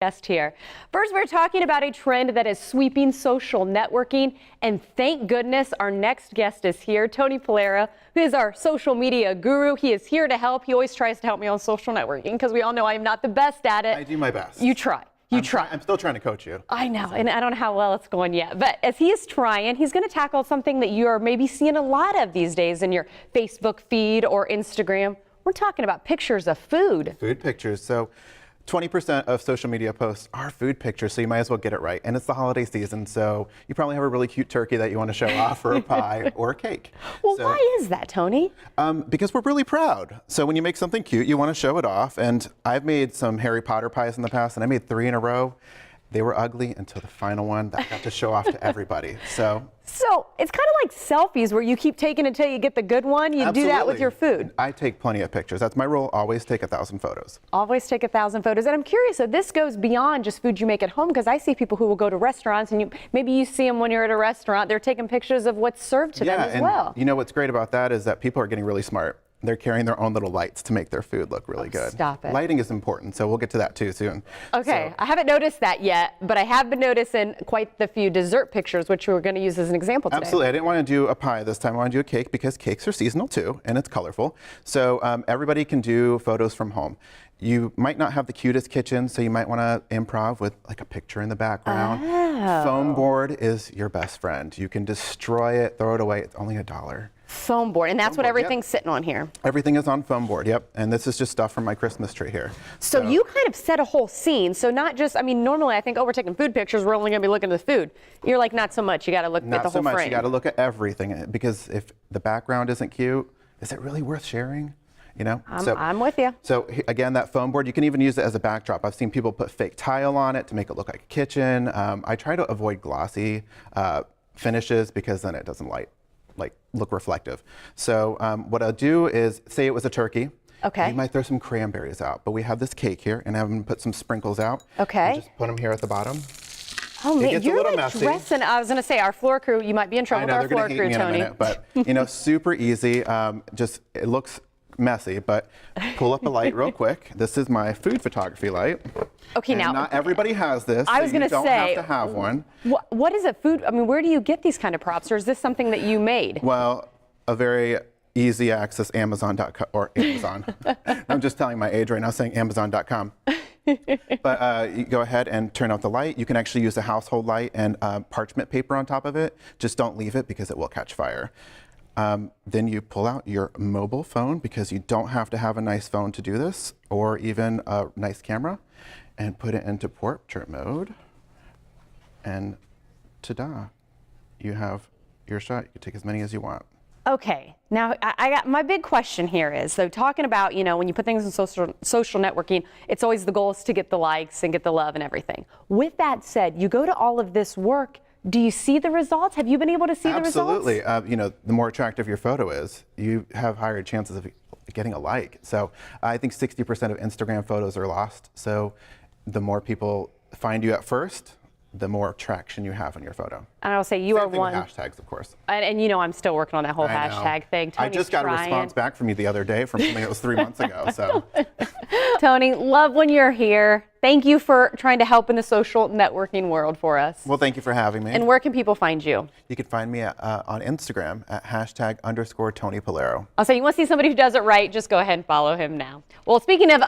Guest here. First, we're talking about a trend that is sweeping social networking, and thank goodness our next guest is here, Tony Polero, who is our social media guru. He is here to help. He always tries to help me on social networking because we all know I am not the best at it. I do my best. You try. You try. I'm still trying to coach you. I know, and I don't know how well it's going yet. But as he is trying, he's going to tackle something that you're maybe seeing a lot of these days in your Facebook feed or Instagram. We're talking about pictures of food. Food pictures. So 20% of social media posts are food pictures, so you might as well get it right. And it's the holiday season, so you probably have a really cute turkey that you want to show off, or a pie, or a cake. Well, why is that, Tony? Because we're really proud. So when you make something cute, you want to show it off. And I've made some Harry Potter pies in the past, and I made 3 in a row. They were ugly until the final one that I got to show off to everybody. So it's kind of like selfies where you keep taking until you get the good one. You absolutely. do that with your food. I take plenty of pictures. That's my rule. Always take 1,000 photos. Always take 1,000 photos. And I'm curious, so this goes beyond just food you make at home, because I see people who will go to restaurants, and maybe you see them when you're at a restaurant. They're taking pictures of what's served to them as well. You know what's great about that is that people are getting really smart. They're carrying their own little lights to make their food look really good. Stop it. Lighting is important, so we'll get to that too soon. Okay, I haven't noticed that yet, but I have been noticing quite the few dessert pictures, which we're going to use as an example today. Absolutely. I didn't want to do a pie this time. I want to do a cake because cakes are seasonal too, and it's colorful. So everybody can do photos from home. You might not have the cutest kitchen, so you might want to improv with like a picture in the background. Oh. Foam board is your best friend. You can destroy it, throw it away. It's only $1. Foam board, and that's what everything's sitting on here. Everything is on foam board, yep. And this is just stuff from my Christmas tree here. So you kind of set a whole scene. So not just, I mean, normally I think, oh, we're taking food pictures, we're only going to be looking at the food. You're like, not so much. You got to look at the whole frame. Not so much. You got to look at everything, because if the background isn't cute, is it really worth sharing? You know? I'm with you. So again, that foam board, you can even use it as a backdrop. I've seen people put fake tile on it to make it look like a kitchen. I try to avoid glossy finishes because then it doesn't look reflective. So what I'll do is, say it was a turkey. Okay. You might throw some cranberries out, but we have this cake here, and have them put some sprinkles out. Okay. And just put them here at the bottom. Oh man, gets you're a little like messy. dressing. I was going to say, our floor crew, you might be in trouble with our floor crew, Tony. In a minute, but you know, super easy. It looks messy, but pull up a light real quick. This is my food photography light. Okay, and now not everybody has this. I was going to say, you don't have to have one. What is a food? I mean, where do you get these kind of props, or is this something that you made? Well, a very easy access Amazon.com or Amazon. I'm just telling my age right now, saying Amazon.com. But you go ahead and turn out the light. You can actually use a household light and parchment paper on top of it. Just don't leave it because it will catch fire. Then you pull out your mobile phone, because you don't have to have a nice phone to do this, or even a nice camera, and put it into portrait mode. And ta-da, you have your shot. You can take as many as you want. Okay, now I got my big question here is, so talking about, you know, when you put things in social networking, it's always the goal is to get the likes and get the love and everything. With that said, you go to all of this work. Do you see the results? Have you been able to see the results? Absolutely. You know, the more attractive your photo is, you have higher chances of getting a like. So I think 60% of Instagram photos are lost. So the more people find you at first, the more traction you have on your photo. And I'll say you are one. With hashtags, of course. And you know, I'm still working on that whole hashtag thing. I just got a response back from you the other day from something that was 3 months ago. So, Tony, love when you're here. Thank you for trying to help in the social networking world for us. Well, thank you for having me. And where can people find you? You can find me on Instagram at #Tony Polero. I'll say, you want to see somebody who does it right, just go ahead and follow him now. Well, speaking of